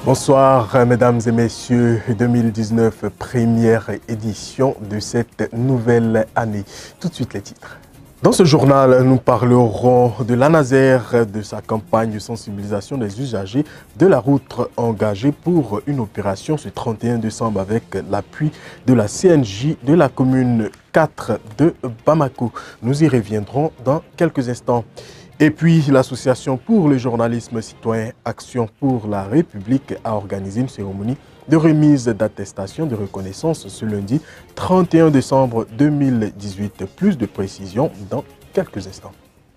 Bonsoir mesdames et messieurs, 2019, première édition de cette nouvelle année. Tout de suite les titres. Dans ce journal, nous parlerons de l'ANASER, de sa campagne de sensibilisation des usagers de la route engagée pour une opération ce 31 décembre avec l'appui de la CNJ de la commune 4 de Bamako. Nous y reviendrons dans quelques instants. Et puis, l'association pour le journalisme citoyen Action pour la République a organisé une cérémonie de remise d'attestation de reconnaissance ce lundi 31 décembre 2018. Plus de précisions dans quelques instants.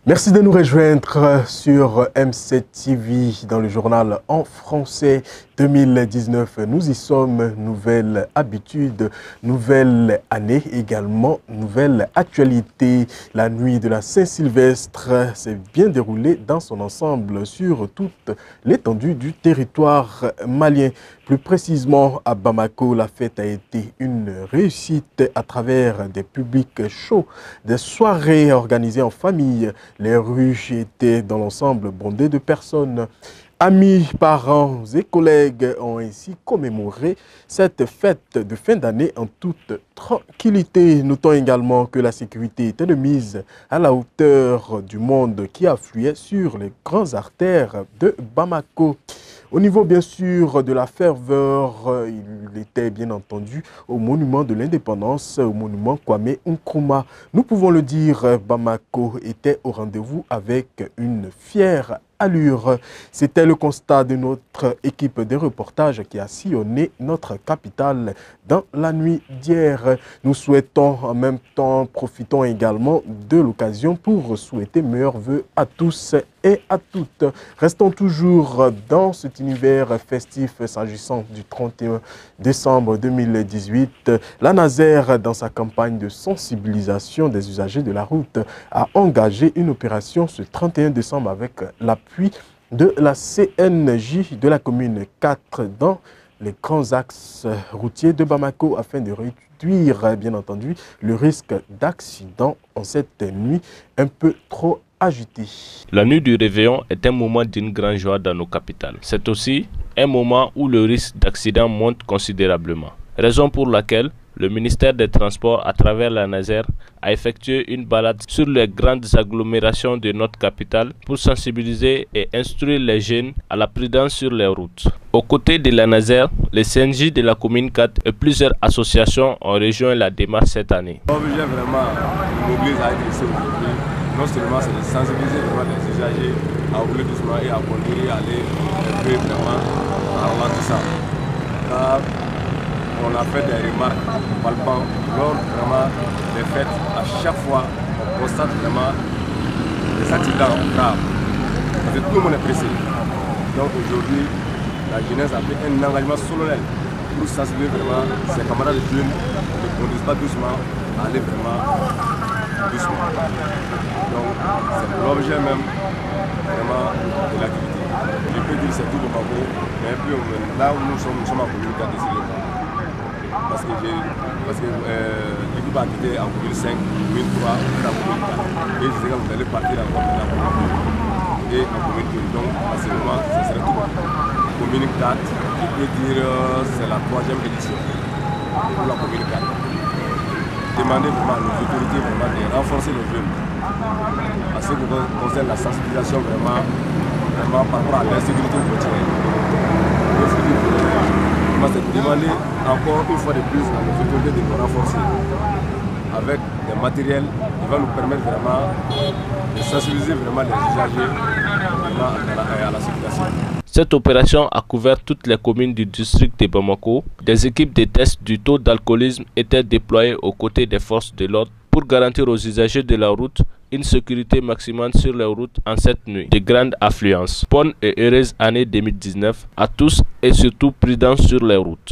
Merci de nous rejoindre sur M7 TV dans le journal en français 2019. Nous y sommes, nouvelle habitude, nouvelle année, également nouvelle actualité. La nuit de la Saint-Sylvestre s'est bien déroulée dans son ensemble sur toute l'étendue du territoire malien. Plus précisément à Bamako, la fête a été une réussite à travers des publics chauds, des soirées organisées en famille. Les rues étaient dans l'ensemble bondées de personnes. Amis, parents et collègues ont ainsi commémoré cette fête de fin d'année en toute tranquillité. Notons également que la sécurité était de mise à la hauteur du monde qui affluait sur les grandes artères de Bamako. Au niveau bien sûr de la ferveur, il était bien entendu au monument de l'indépendance, au monument Kwame Nkrumah. Nous pouvons le dire, Bamako était au rendez-vous avec une fière allure. C'était le constat de notre équipe de reportage qui a sillonné notre capitale dans la nuit d'hier. Nous souhaitons en même temps, profitons également de l'occasion pour souhaiter meilleurs vœux à tous et à toutes. Restons toujours dans cet univers festif s'agissant du 31 décembre 2018. L'ANASER, dans sa campagne de sensibilisation des usagers de la route, a engagé une opération ce 31 décembre avec l'appui de la CNJ de la commune 4 dans les grands axes routiers de Bamako afin de réduire, bien entendu, le risque d'accident en cette nuit un peu trop agitée. La nuit du réveillon est un moment d'une grande joie dans nos capitales. C'est aussi un moment où le risque d'accident monte considérablement. Raison pour laquelle le ministère des Transports, à travers l'ANASER, a effectué une balade sur les grandes agglomérations de notre capitale pour sensibiliser et instruire les jeunes à la prudence sur les routes. Aux côtés de l'ANASER, les CNJ de la commune 4 et plusieurs associations ont rejoint la démarche cette année. L'objet vraiment m'oblige à être ici aujourd'hui. Non seulement c'est de sensibiliser vraiment les usagers à rouler doucement et à conduire et à aller vraiment en ralentissant. On a fait des remarques palpantes lors vraiment des fêtes. À chaque fois, on constate vraiment des accidents graves. Parce que tout le monde est pressé. Donc aujourd'hui, la jeunesse a pris un engagement solennel pour sensibiliser vraiment ses camarades de jeunes ne conduisent pas doucement, à aller vraiment doucement. Donc c'est l'objet même vraiment de l'activité. Je peux dire que c'est tout le Bamako, mais puis là où nous sommes en communauté à décider. Parce que l'équipe a quitté en 2005, 2003, en 2004. Et je sais que vous allez partir encore maintenant et en communauté. Donc à ce moment, ce serait tout bon. Commune 4, je peux dire c'est la 3e édition pour la commune 4. Demander vraiment à nos autorités vraiment de renforcer nos jeunes. À ce qui concerne la sensibilisation vraiment par rapport à l'insécurité routière. C'est demander encore une fois de plus à nos autorités de nous renforcer avec des matériels qui vont nous permettre vraiment de sensibiliser vraiment les usagers à la circulation. Cette opération a couvert toutes les communes du district de Bamako. Des équipes de tests du taux d'alcoolisme étaient déployées aux côtés des forces de l'ordre pour garantir aux usagers de la route une sécurité maximale sur les routes en cette nuit de grande affluence. Bonne et heureuse année 2019 à tous et surtout prudence sur les routes.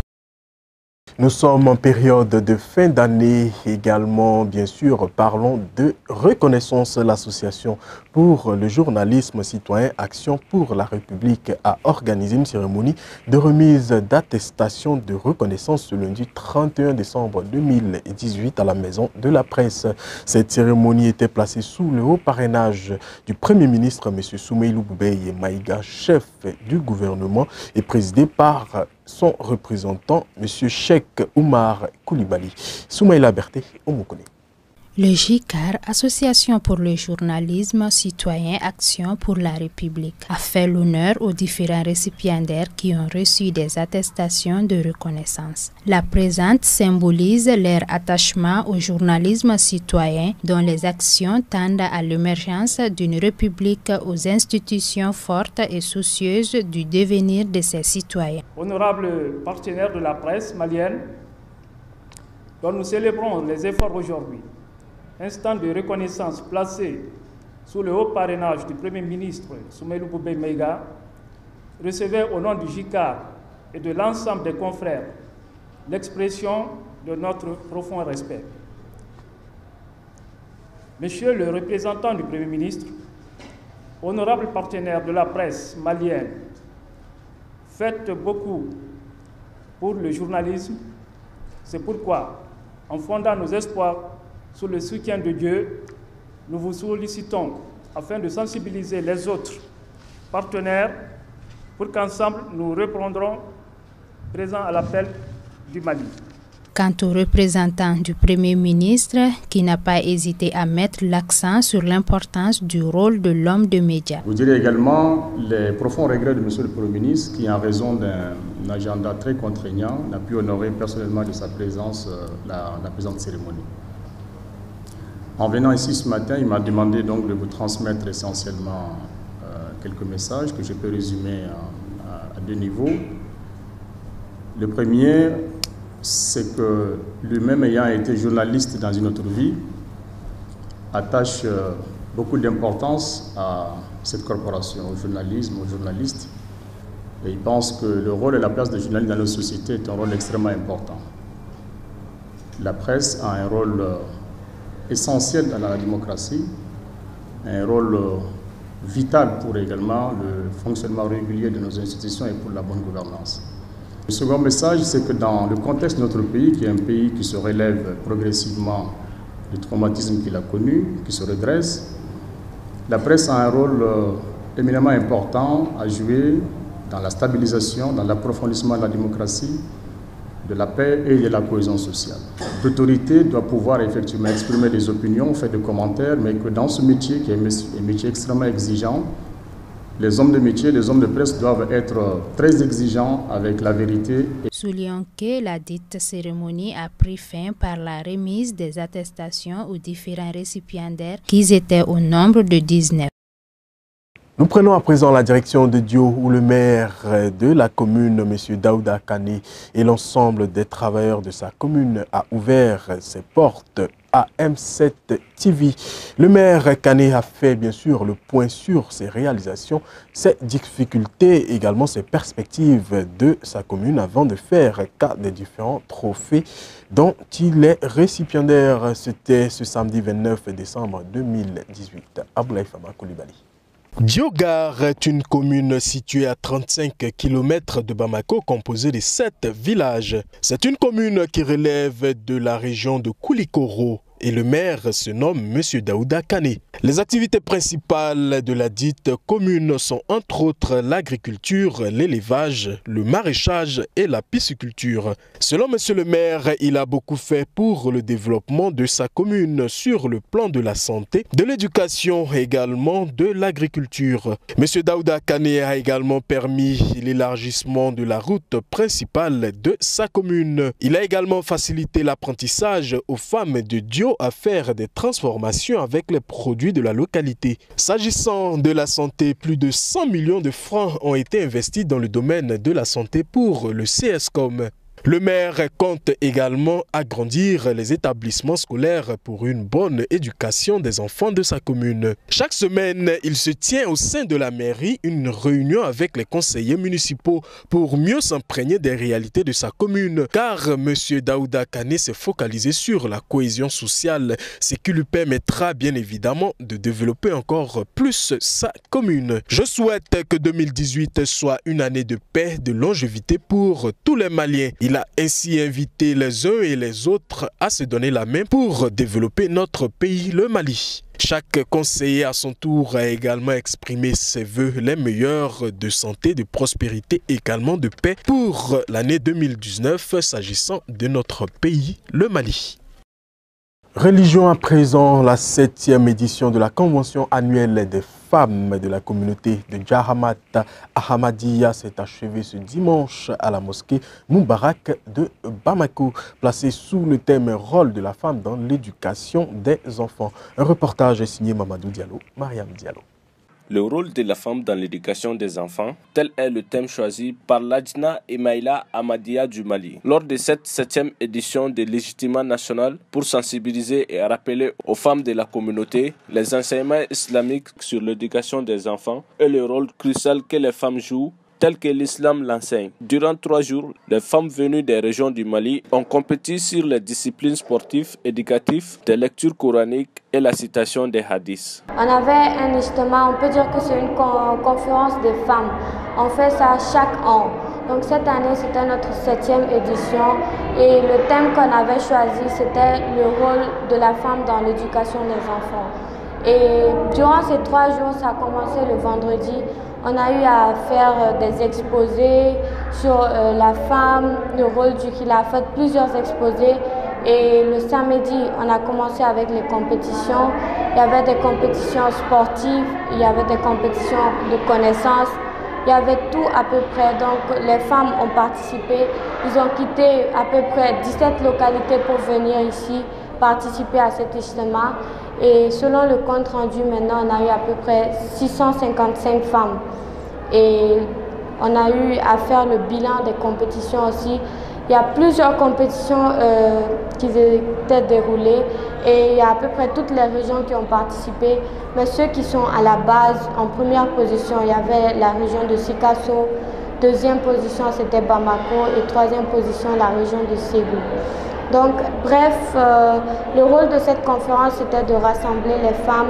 Nous sommes en période de fin d'année également, bien sûr, parlons de reconnaissance. L'association pour le journalisme citoyen Action pour la République a organisé une cérémonie de remise d'attestation de reconnaissance ce lundi 31 décembre 2018 à la Maison de la Presse. Cette cérémonie était placée sous le haut parrainage du Premier ministre M. Soumeïlou Boubeye Maïga, chef du gouvernement, et présidée par son représentant M. Cheikh Oumar Koulibaly. Soumaïla Berté, Omokone. Le JICAR, Association pour le journalisme citoyen Action pour la République, a fait l'honneur aux différents récipiendaires qui ont reçu des attestations de reconnaissance. La présente symbolise leur attachement au journalisme citoyen dont les actions tendent à l'émergence d'une république aux institutions fortes et soucieuses du devenir de ses citoyens. Honorables partenaires de la presse malienne, dont nous célébrons les efforts aujourd'hui, instant de reconnaissance placé sous le haut parrainage du Premier ministre Soumeïlou Boubeye Maïga, recevez au nom du JICAR et de l'ensemble des confrères l'expression de notre profond respect. Monsieur le représentant du Premier ministre, honorable partenaire de la presse malienne, faites beaucoup pour le journalisme. C'est pourquoi, en fondant nos espoirs sous le soutien de Dieu, nous vous sollicitons afin de sensibiliser les autres partenaires pour qu'ensemble nous répondrons présents à l'appel du Mali. Quant au représentant du Premier ministre, qui n'a pas hésité à mettre l'accent sur l'importance du rôle de l'homme de médias. Vous direz également les profonds regrets de M. le Premier ministre qui, en raison d'un agenda très contraignant, n'a pu honorer personnellement de sa présence la présente cérémonie. En venant ici ce matin, il m'a demandé donc de vous transmettre essentiellement quelques messages que je peux résumer à deux niveaux. Le premier, c'est que lui-même ayant été journaliste dans une autre vie, attache beaucoup d'importance à cette corporation, au journalisme, aux journalistes. Et il pense que le rôle et la place des journalistes dans notre société est un rôle extrêmement important. La presse a un rôle essentiel dans la démocratie, un rôle vital pour également le fonctionnement régulier de nos institutions et pour la bonne gouvernance. Le second message, c'est que dans le contexte de notre pays, qui est un pays qui se relève progressivement du traumatisme qu'il a connu, qui se redresse, la presse a un rôle éminemment important à jouer dans la stabilisation, dans l'approfondissement de la démocratie, de la paix et de la cohésion sociale. L'autorité doit pouvoir effectivement exprimer des opinions, faire des commentaires, mais que dans ce métier, qui est un métier extrêmement exigeant, les hommes de métier, les hommes de presse doivent être très exigeants avec la vérité. Soulignons que la dite cérémonie a pris fin par la remise des attestations aux différents récipiendaires qui étaient au nombre de 19. Nous prenons à présent la direction de Dio où le maire de la commune, M. Daouda Kane, et l'ensemble des travailleurs de sa commune a ouvert ses portes à M7 TV. Le maire Kane a fait bien sûr le point sur ses réalisations, ses difficultés, également ses perspectives de sa commune avant de faire cas des différents trophées dont il est récipiendaire. C'était ce samedi 29 décembre 2018. Aboulaye Fama Koulibaly. Diogar est une commune située à 35 km de Bamako, composée de 7 villages. C'est une commune qui relève de la région de Koulikoro. Et le maire se nomme M. Daouda Kane. Les activités principales de la dite commune sont entre autres l'agriculture, l'élevage, le maraîchage et la pisciculture. Selon M. le maire, il a beaucoup fait pour le développement de sa commune sur le plan de la santé, de l'éducation et également de l'agriculture. M. Daouda Kane a également permis l'élargissement de la route principale de sa commune. Il a également facilité l'apprentissage aux femmes de Dio à faire des transformations avec les produits de la localité. S'agissant de la santé, plus de 100 millions de francs ont été investis dans le domaine de la santé pour le CSCOM. Le maire compte également agrandir les établissements scolaires pour une bonne éducation des enfants de sa commune. Chaque semaine, il se tient au sein de la mairie une réunion avec les conseillers municipaux pour mieux s'imprégner des réalités de sa commune. Car M. Daouda Kane s'est focalisé sur la cohésion sociale, ce qui lui permettra bien évidemment de développer encore plus sa commune. Je souhaite que 2018 soit une année de paix, de longévité pour tous les Maliens. Il a ainsi invité les uns et les autres à se donner la main pour développer notre pays, le Mali. Chaque conseiller à son tour a également exprimé ses vœux les meilleurs de santé, de prospérité et également de paix pour l'année 2019 s'agissant de notre pays, le Mali. Religion à présent, la 7e édition de la Convention annuelle des femmes de la communauté de Djahamat Ahmadiyya s'est achevée ce dimanche à la mosquée Moubarak de Bamako, placée sous le thème « Rôle de la femme dans l'éducation des enfants ». Un reportage signé Mamadou Diallo, Mariam Diallo. Le rôle de la femme dans l'éducation des enfants, tel est le thème choisi par l'Ajna Emaïla Ahmadiyya du Mali. Lors de cette 7e édition de Légitimement national pour sensibiliser et rappeler aux femmes de la communauté les enseignements islamiques sur l'éducation des enfants et le rôle crucial que les femmes jouent tel que l'islam l'enseigne. Durant 3 jours, les femmes venues des régions du Mali ont compéti sur les disciplines sportives, éducatives, des lectures coraniques et la citation des hadiths. On avait un justement, on peut dire que c'est une conférence des femmes. On fait ça chaque an. Donc cette année, c'était notre 7e édition et le thème qu'on avait choisi, c'était le rôle de la femme dans l'éducation des enfants. Et durant ces 3 jours, ça a commencé le vendredi. On a eu à faire des exposés sur la femme, le rôle du khilafat, plusieurs exposés. Et le samedi, on a commencé avec les compétitions. Il y avait des compétitions sportives, il y avait des compétitions de connaissances. Il y avait tout à peu près. Donc les femmes ont participé. Ils ont quitté à peu près 17 localités pour venir ici participer à cet islama. Et selon le compte rendu, maintenant, on a eu à peu près 655 femmes. Et on a eu à faire le bilan des compétitions aussi. Il y a plusieurs compétitions qui étaient déroulées et il y a à peu près toutes les régions qui ont participé. Mais ceux qui sont à la base, en première position, il y avait la région de Sikasso. Deuxième position, c'était Bamako. Et troisième position, la région de Ségou. Donc, bref, le rôle de cette conférence, c'était de rassembler les femmes,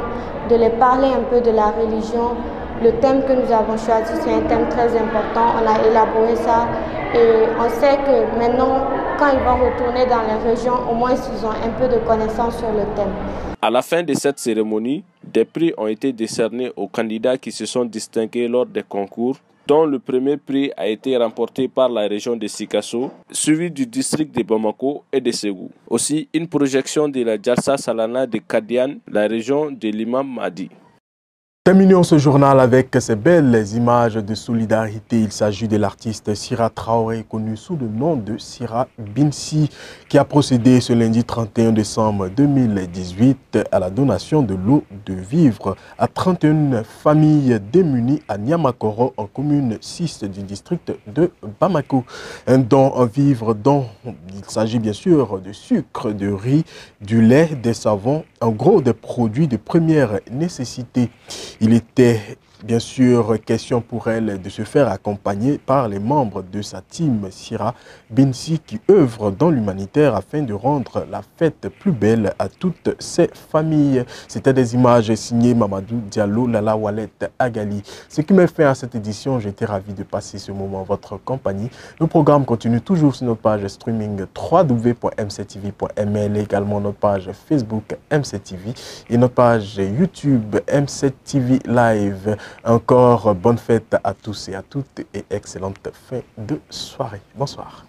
de les parler un peu de la religion. Le thème que nous avons choisi, c'est un thème très important. On a élaboré ça et on sait que maintenant, quand ils vont retourner dans les régions, au moins ils ont un peu de connaissances sur le thème. À la fin de cette cérémonie, des prix ont été décernés aux candidats qui se sont distingués lors des concours, dont le premier prix a été remporté par la région de Sikasso, suivi du district de Bamako et de Ségou. Aussi, une projection de la Jalsa Salana de Kadian, la région de l'Imam Mahdi. Terminons ce journal avec ces belles images de solidarité. Il s'agit de l'artiste Sira Traoré, connu sous le nom de Sira Binsi, qui a procédé ce lundi 31 décembre 2018 à la donation de l'eau de vivre à 31 familles démunies à Niamakoro, en commune 6 du district de Bamako. Un don en vivre dont il s'agit bien sûr de sucre, de riz, du lait, des savons, en gros des produits de première nécessité. Il était bien sûr question pour elle de se faire accompagner par les membres de sa team Sira Binsi qui œuvre dans l'humanitaire afin de rendre la fête plus belle à toutes ces familles. C'était des images signées Mamadou Diallo, Lala Walet Agali. Ce qui m'a fait à cette édition, j'étais ravi de passer ce moment en votre compagnie. Le programme continue toujours sur notre page streaming www.mctv.ml, également notre page Facebook MCTV et notre page YouTube MCTV Live. Encore bonne fête à tous et à toutes et excellente fin de soirée. Bonsoir.